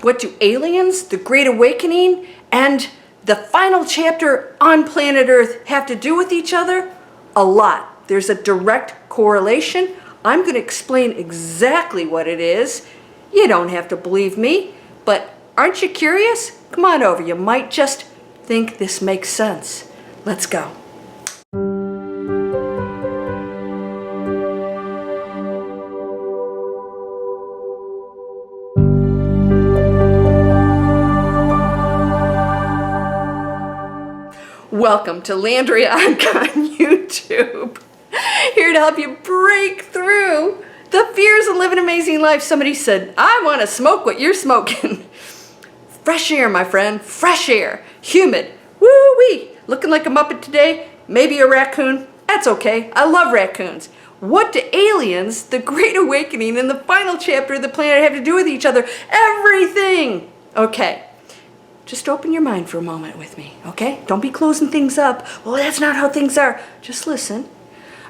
What do aliens, the Great Awakening, and the final chapter on planet Earth have to do with each other? A lot. There's a direct correlation. I'm going to explain exactly what it is. You don't have to believe me, but aren't you curious? Come on over. You might just think this makes sense. Let's go. Welcome to Landria Onkka on YouTube. Here to help you break through the fears of living an amazing life. Somebody said, I want to smoke what you're smoking. Fresh air, my friend, fresh air. Humid, woo-wee. Looking like a Muppet today, maybe a raccoon. That's okay, I love raccoons. What do aliens, the Great Awakening, and the final chapter of the planet have to do with each other? Everything! Okay. Just open your mind for a moment with me, okay? Don't be closing things up. Well, that's not how things are. Just listen.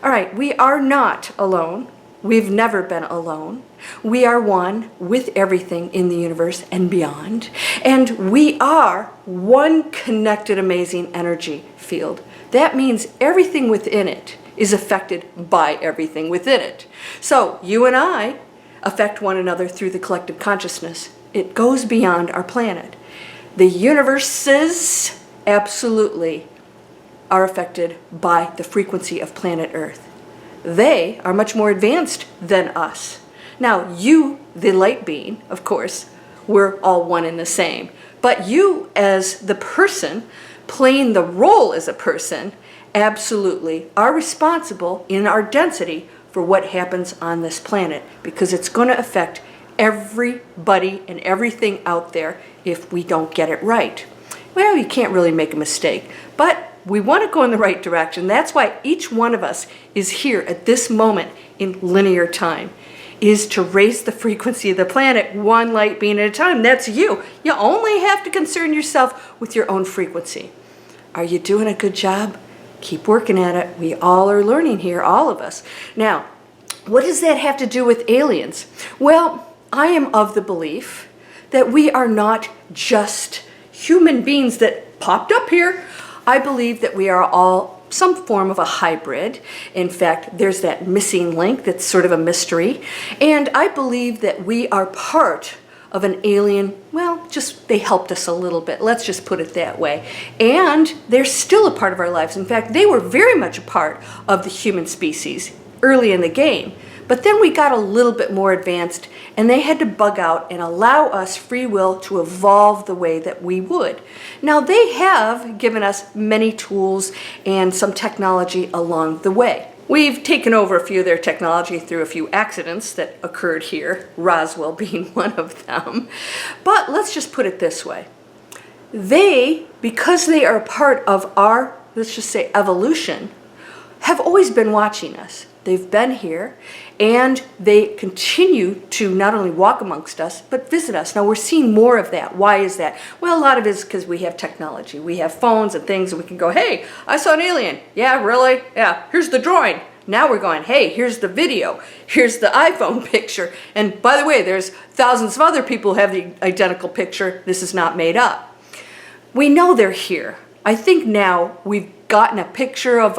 All right, we are not alone. We've never been alone. We are one with everything in the universe and beyond. And we are one connected, amazing energy field. That means everything within it is affected by everything within it. So you and I affect one another through the collective consciousness. It goes beyond our planet. The universes absolutely are affected by the frequency of planet Earth. They are much more advanced than us. Now, you, the light being, of course, we're all one and the same. But you, as the person, playing the role as a person, absolutely are responsible in our density for what happens on this planet, because it's going to affect everybody and everything out there if we don't get it right. Well, you can't really make a mistake, but we want to go in the right direction. That's why each one of us is here at this moment in linear time, is to raise the frequency of the planet one light being at a time. That's you. You only have to concern yourself with your own frequency. Are you doing a good job? Keep working at it. We all are learning here, all of us. Now, what does that have to do with aliens? Well, I am of the belief that we are not just human beings that popped up here. I believe that we are all some form of a hybrid. In fact, there's that missing link that's sort of a mystery. And I believe that we are part of an alien, well, just they helped us a little bit. Let's just put it that way. And they're still a part of our lives. In fact, they were very much a part of the human species early in the game. But then we got a little bit more advanced, and they had to bug out and allow us free will to evolve the way that we would. Now, they have given us many tools and some technology along the way. We've taken over a few of their technology through a few accidents that occurred here, Roswell being one of them. But let's just put it this way. They, because they are part of our, let's just say, evolution, have always been watching us. They've been here, and they continue to not only walk amongst us, but visit us. Now, we're seeing more of that. Why is that? Well, a lot of it is because we have technology. We have phones and things, and we can go, hey, I saw an alien. Yeah, really? Yeah, here's the drawing. Now we're going, hey, here's the video. Here's the iPhone picture. And by the way, there's thousands of other people who have the identical picture. This is not made up. We know they're here. I think now we've gotten a picture of,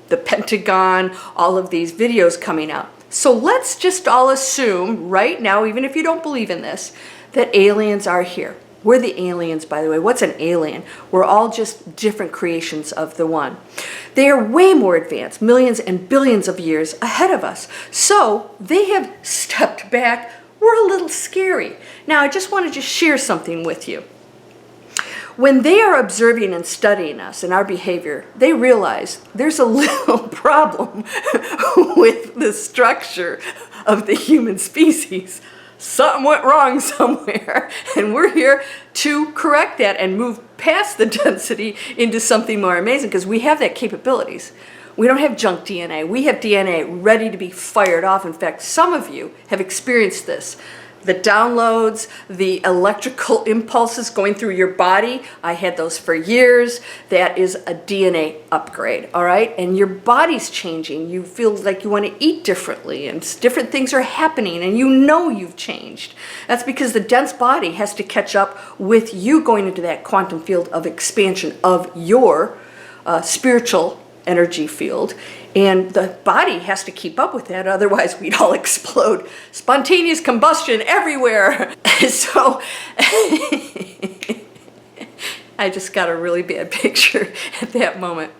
the Pentagon, all of these videos coming out. So let's just all assume right now, even if you don't believe in this, that aliens are here. We're the aliens, by the way. What's an alien? We're all just different creations of the one. They are way more advanced, millions and billions of years ahead of us. So they have stepped back. We're a little scary. Now, I just wanted to share something with you. When they are observing and studying us and our behavior, they realize there's a little problem with the structure of the human species. Something went wrong somewhere, and we're here to correct that and move past the density into something more amazing, because we have that capabilities. We don't have junk DNA. We have DNA ready to be fired off. In fact, some of you have experienced this. The downloads, the electrical impulses going through your body, I had those for years. That is a DNA upgrade, all right? And your body's changing. You feel like you want to eat differently, and different things are happening, and you know you've changed. That's because the dense body has to catch up with you going into that quantum field of expansion of your spiritual energy field. And the body has to keep up with that, otherwise we'd all explode. Spontaneous combustion everywhere. So I just got a really bad picture at that moment.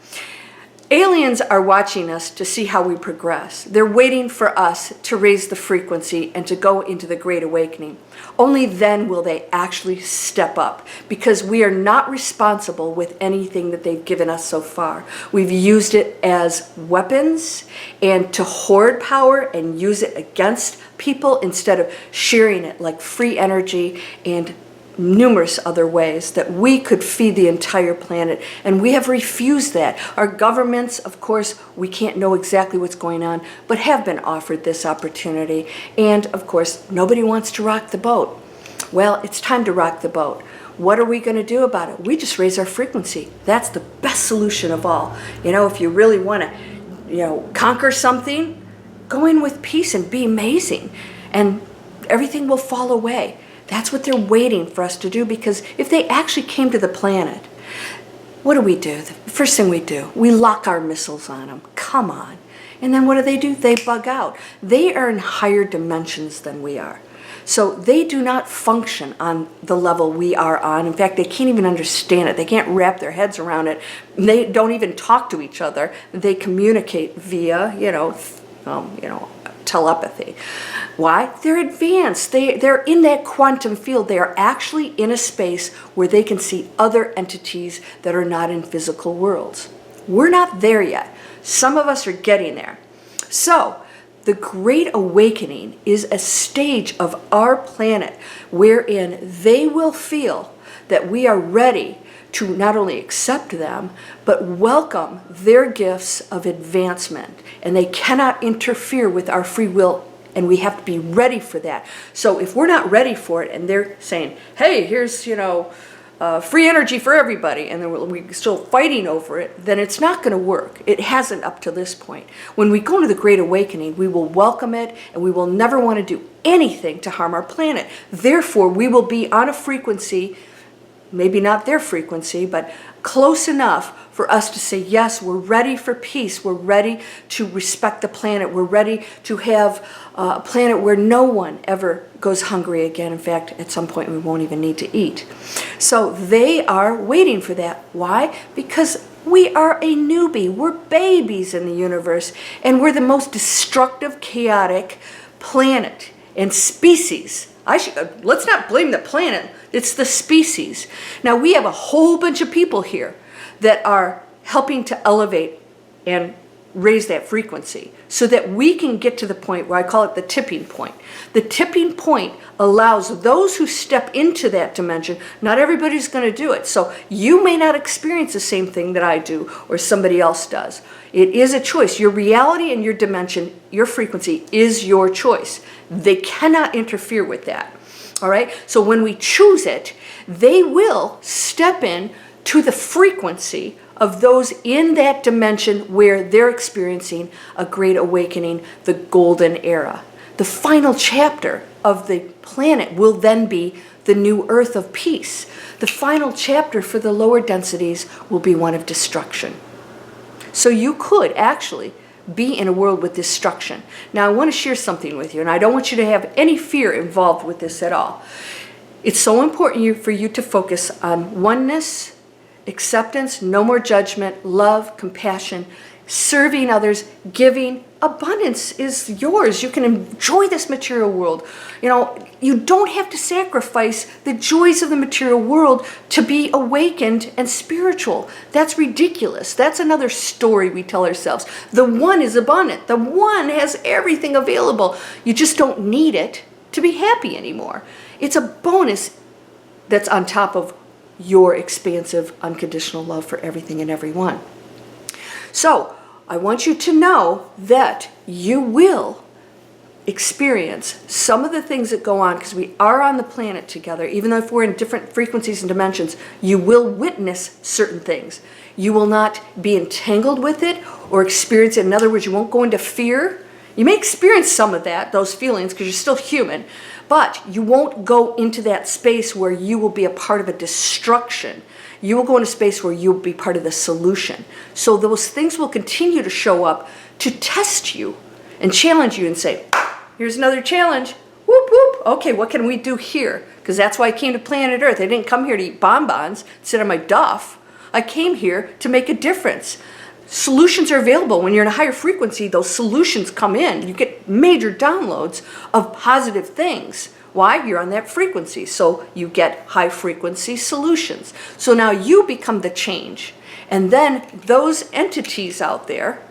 Aliens are watching us to see how we progress. They're waiting for us to raise the frequency and to go into the Great Awakening. Only then will they actually step up, because we are not responsible with anything that they've given us so far. We've used it as weapons and to hoard power and use it against people instead of sharing it like free energy and numerous other ways that we could feed the entire planet, and we have refused that. Our governments, of course, we can't know exactly what's going on, but have been offered this opportunity, and of course nobody wants to rock the boat. Well, it's time to rock the boat. What are we going to do about it? We just raise our frequency. That's the best solution of all. You know, if you really want to, conquer something, go in with peace and be amazing, and everything will fall away. That's what they're waiting for us to do, because if they actually came to the planet, what do? The first thing we do, we lock our missiles on them. Come on. And then what do? They bug out. They are in higher dimensions than we are. So they do not function on the level we are on. In fact, they can't even understand it. They can't wrap their heads around it. They don't even talk to each other. They communicate via, telepathy. Why? They're advanced. They're in that quantum field. They are actually in a space where they can see other entities that are not in physical worlds. We're not there yet. Some of us are getting there. So, the Great Awakening is a stage of our planet wherein they will feel that we are ready to not only accept them, but welcome their gifts of advancement. And they cannot interfere with our free will, and we have to be ready for that. So if we're not ready for it, and they're saying, hey, here's, free energy for everybody, and then we're still fighting over it, then it's not going to work. It hasn't up to this point. When we go to the Great Awakening, we will welcome it, and we will never want to do anything to harm our planet. Therefore, we will be on a frequency, maybe not their frequency, but close enough for us to say, yes, we're ready for peace. We're ready to respect the planet. We're ready to have a planet where no one ever goes hungry again. In fact, at some point, we won't even need to eat. So they are waiting for that. Why? Because we are a newbie. We're babies in the universe, and we're the most destructive, chaotic planet and species. Let's not blame the planet. It's the species. Now, we have a whole bunch of people here that are helping to elevate and raise that frequency so that we can get to the point where I call it the tipping point. The tipping point allows those who step into that dimension, not everybody's going to do it. So you may not experience the same thing that I do or somebody else does. It is a choice. Your reality and your dimension, your frequency is your choice. They cannot interfere with that. All right? So when we choose it, they will step in to the frequency of those in that dimension where they're experiencing a great awakening, the golden era. The final chapter of the planet will then be the new earth of peace. The final chapter for the lower densities will be one of destruction. So you could actually be in a world with destruction. Now I want to share something with you, and I don't want you to have any fear involved with this at all. It's so important for you to focus on oneness, acceptance, no more judgment, love, compassion, serving others, giving. Abundance is yours. You can enjoy this material world. You don't have to sacrifice the joys of the material world to be awakened and spiritual. That's ridiculous. That's another story we tell ourselves. The one is abundant. The one has everything available. You just don't need it to be happy anymore. It's a bonus that's on top of your expansive, unconditional love for everything and everyone. So, I want you to know that you will experience some of the things that go on, because we are on the planet together, even though if we're in different frequencies and dimensions, you will witness certain things. You will not be entangled with it or experience it. In other words, you won't go into fear. You may experience some of that, those feelings, because you're still human, but you won't go into that space where you will be a part of a destruction. You will go into a space where you'll be part of the solution. So those things will continue to show up to test you and challenge you and say, here's another challenge. Whoop, whoop. Okay, what can we do here? Because that's why I came to planet Earth. I didn't come here to eat bonbons, sit on my duff. I came here to make a difference. Solutions are available. When you're in a higher frequency, those solutions come in. You get major downloads of positive things. Why? You're on that frequency. So you get high frequency solutions. So now you become the change. And then those entities out there,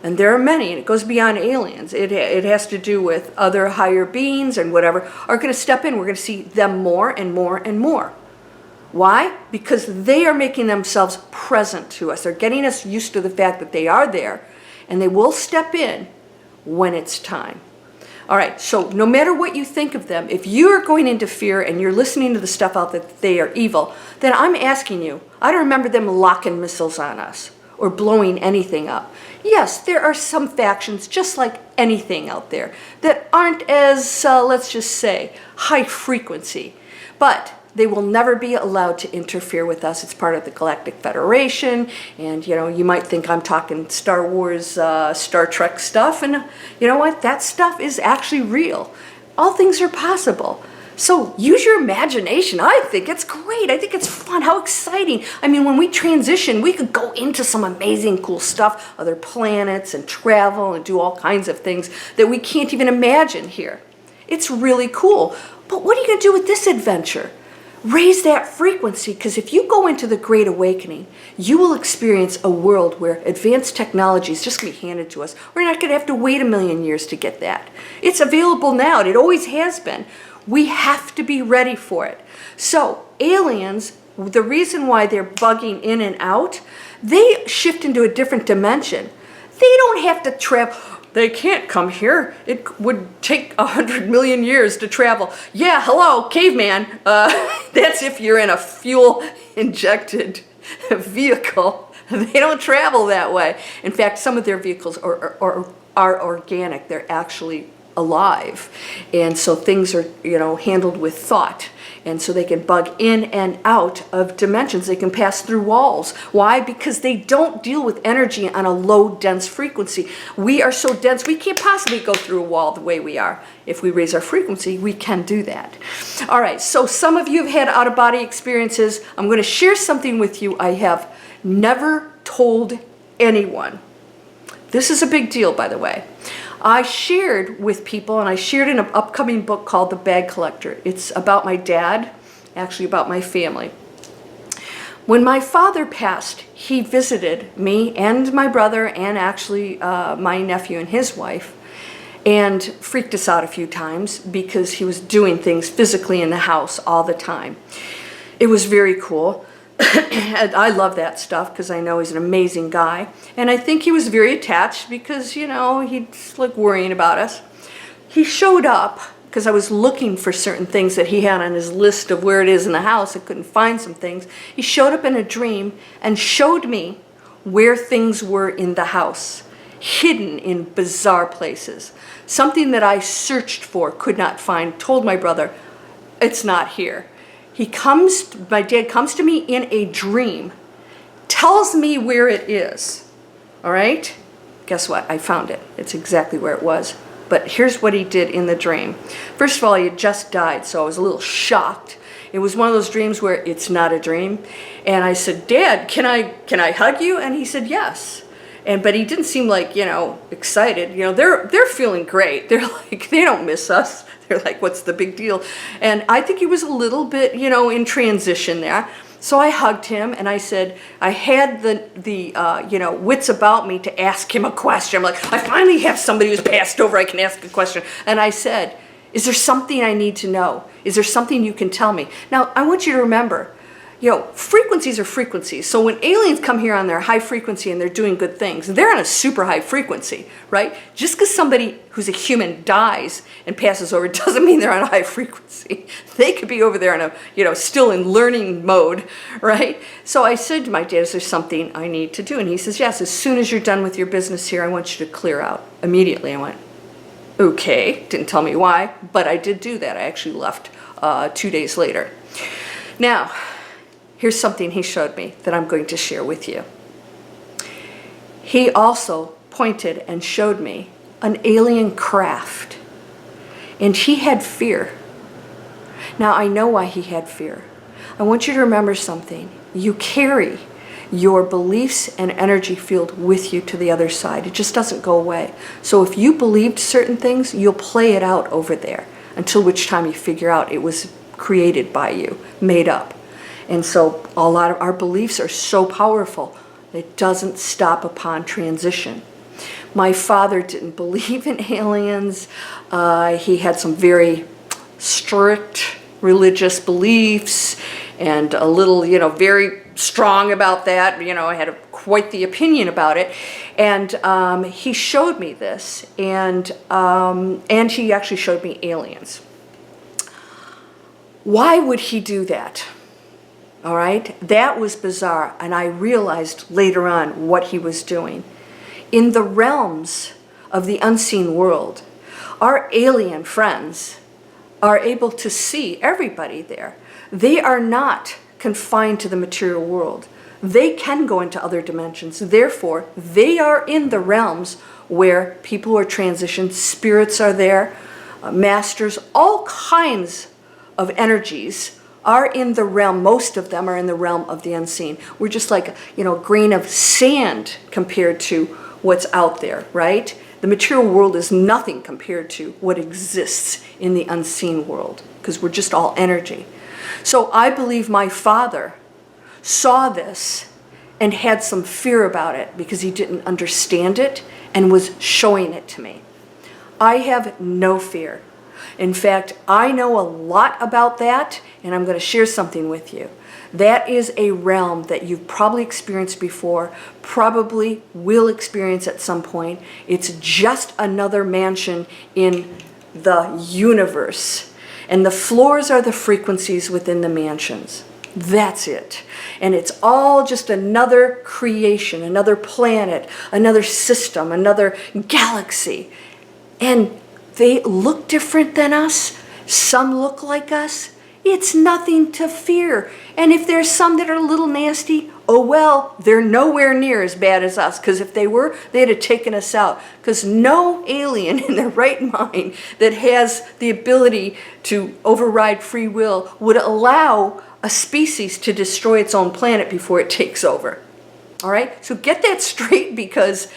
and there are many, and it goes beyond aliens. It has to do with other higher beings and whatever, are going to step in. We're going to see them more and more and more. Why? Because they are making themselves present to us. They're getting us used to the fact that they are there, and they will step in when it's time. All right, so no matter what you think of them, if you are going into fear and you're listening to the stuff out that they are evil, then I'm asking you, I don't remember them locking missiles on us or blowing anything up. Yes, there are some factions, just like anything out there, that aren't as, let's just say, high frequency. But they will never be allowed to interfere with us. It's part of the Galactic Federation, and you might think I'm talking Star Wars, Star Trek stuff, and you know what? That stuff is actually real. All things are possible. So use your imagination. I think it's great. I think it's fun. How exciting. I mean, when we transition, we could go into some amazing, cool stuff, other planets, and travel, and do all kinds of things that we can't even imagine here. It's really cool. But what are you going to do with this adventure? Raise that frequency, because if you go into the Great Awakening, you will experience a world where advanced technology is just going to be handed to us. We're not going to have to wait a million years to get that. It's available now. It always has been. We have to be ready for it. So aliens, the reason why they're bugging in and out, they shift into a different dimension. They don't have to travel. They can't come here. It would take 100 million years to travel. Yeah, hello, caveman. That's if you're in a fuel-injected vehicle. They don't travel that way. In fact, some of their vehicles are organic. They're actually alive. And so things are, handled with thought. And so they can bug in and out of dimensions. They can pass through walls. Why? Because they don't deal with energy on a low, dense frequency. We are so dense, we can't possibly go through a wall the way we are. If we raise our frequency, we can do that. All right, so some of you have had out-of-body experiences. I'm going to share something with you I have never told anyone. This is a big deal, by the way. I shared with people, and I shared in an upcoming book called The Bag Collector. It's about my dad, actually about my family. When my father passed, he visited me and my brother and actually my nephew and his wife, and freaked us out a few times because he was doing things physically in the house all the time. It was very cool. And I love that stuff because I know he's an amazing guy. And I think he was very attached because, he's like worrying about us. He showed up because I was looking for certain things that he had on his list of where it is in the house. I couldn't find some things. He showed up in a dream and showed me where things were in the house, hidden in bizarre places. Something that I searched for, could not find, told my brother, it's not here. My dad comes to me in a dream, tells me where it is, all right? Guess what? I found it. It's exactly where it was. But here's what he did in the dream. First of all, he had just died, so I was a little shocked. It was one of those dreams where it's not a dream. And I said, Dad, can I hug you? And he said, yes. But he didn't seem like, excited. They're feeling great. They're like, they don't miss us. They're like, what's the big deal? And I think he was a little bit, in transition there. So I hugged him and I said, I had the wits about me to ask him a question. I'm like, I finally have somebody who's passed over I can ask a question. And I said, is there something I need to know? Is there something you can tell me? Now, I want you to remember, frequencies are frequencies. So when aliens come here on their high frequency and they're doing good things, they're on a super high frequency, right? Just because somebody who's a human dies and passes over doesn't mean they're on a high frequency. They could be over there in a, still in learning mode, right? So I said to my dad, is there something I need to do? And he says, yes, as soon as you're done with your business here, I want you to clear out. Immediately I went, okay. Didn't tell me why, but I did do that. I actually left 2 days later. Now, here's something he showed me that I'm going to share with you. He also pointed and showed me an alien craft, and he had fear. Now, I know why he had fear. I want you to remember something. You carry your beliefs and energy field with you to the other side. It just doesn't go away. So if you believed certain things, you'll play it out over there until which time you figure out it was created by you, made up. And so a lot of our beliefs are so powerful, it doesn't stop upon transition. My father didn't believe in aliens. He had some very strict religious beliefs and a little, very strong about that. I had quite the opinion about it. And he showed me this, and he actually showed me aliens. Why would he do that? All right, that was bizarre, and I realized later on what he was doing. In the realms of the unseen world, our alien friends are able to see everybody there. They are not confined to the material world. They can go into other dimensions. Therefore, they are in the realms where people are transitioned, spirits are there, masters, all kinds of energies are in the realm. Most of them are in the realm of the unseen. We're just like, a grain of sand compared to what's out there, right? The material world is nothing compared to what exists in the unseen world, because we're just all energy. So I believe my father saw this and had some fear about it because he didn't understand it and was showing it to me. I have no fear. In fact, I know a lot about that, and I'm going to share something with you. That is a realm that you've probably experienced before, probably will experience at some point. It's just another mansion in the universe. And the floors are the frequencies within the mansions. That's it. And it's all just another creation, another planet, another system, another galaxy. And they look different than us. Some look like us. It's nothing to fear. And if there's some that are a little nasty, oh well, they're nowhere near as bad as us. Because if they were, they'd have taken us out. Because no alien in their right mind that has the ability to override free will would allow a species to destroy its own planet before it takes over. All right? So get that straight, because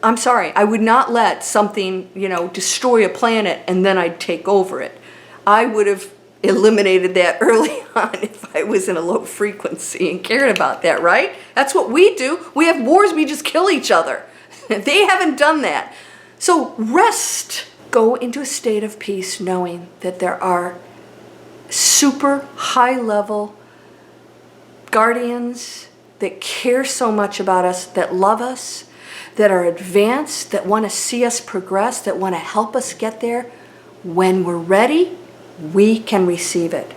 I'm sorry, I would not let something, destroy a planet and then I'd take over it. I would have eliminated that early on if I was in a low frequency and cared about that, right? That's what we do. We have wars, we just kill each other. They haven't done that. So rest. Go into a state of peace knowing that there are super high level guardians that care so much about us, that love us, that are advanced, that want to see us progress, that want to help us get there. When we're ready, we can receive it.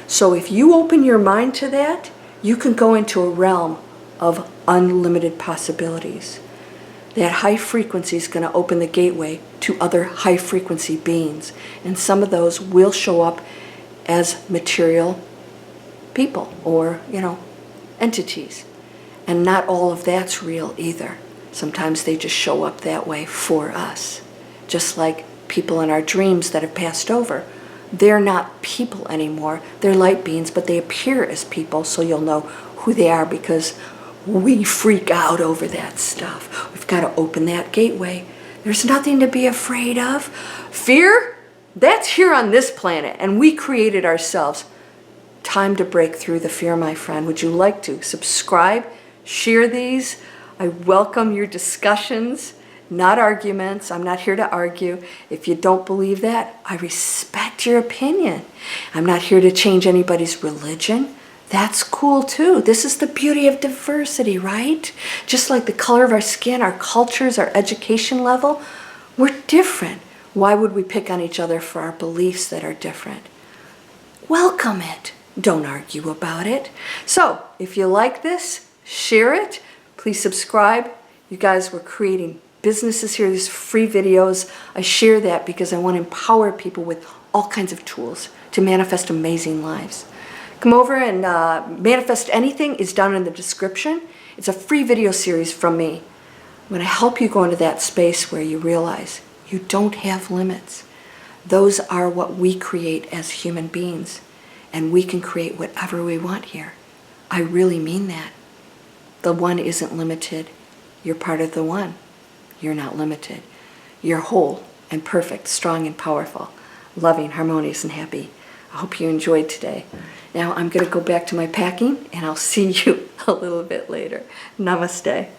So if you open your mind to that, you can go into a realm of unlimited possibilities. That high frequency is going to open the gateway to other high frequency beings. And some of those will show up as material people or, entities. And not all of that's real either. Sometimes they just show up that way for us. Just like people in our dreams that have passed over. They're not people anymore. They're light beings, but they appear as people, so you'll know who they are, because we freak out over that stuff. We've got to open that gateway. There's nothing to be afraid of. Fear, that's here on this planet, and we created ourselves. Time to break through the fear, my friend. Would you like to subscribe, share these? I welcome your discussions, not arguments. I'm not here to argue. If you don't believe that, I respect your opinion. I'm not here to change anybody's religion. That's cool too. This is the beauty of diversity, right? Just like the color of our skin, our cultures, our education level, we're different. Why would we pick on each other for our beliefs that are different? Welcome it. Don't argue about it. So, if you like this, share it. Please subscribe. You guys, we're creating businesses here. These free videos. I share that because I want to empower people with all kinds of tools to manifest amazing lives. Come over and Manifest Anything is down in the description. It's a free video series from me. I'm going to help you go into that space where you realize you don't have limits. Those are what we create as human beings. And we can create whatever we want here. I really mean that. The one isn't limited. You're part of the one. You're not limited. You're whole and perfect, strong and powerful, loving, harmonious, and happy. I hope you enjoyed today. Now I'm going to go back to my packing, and I'll see you a little bit later. Namaste.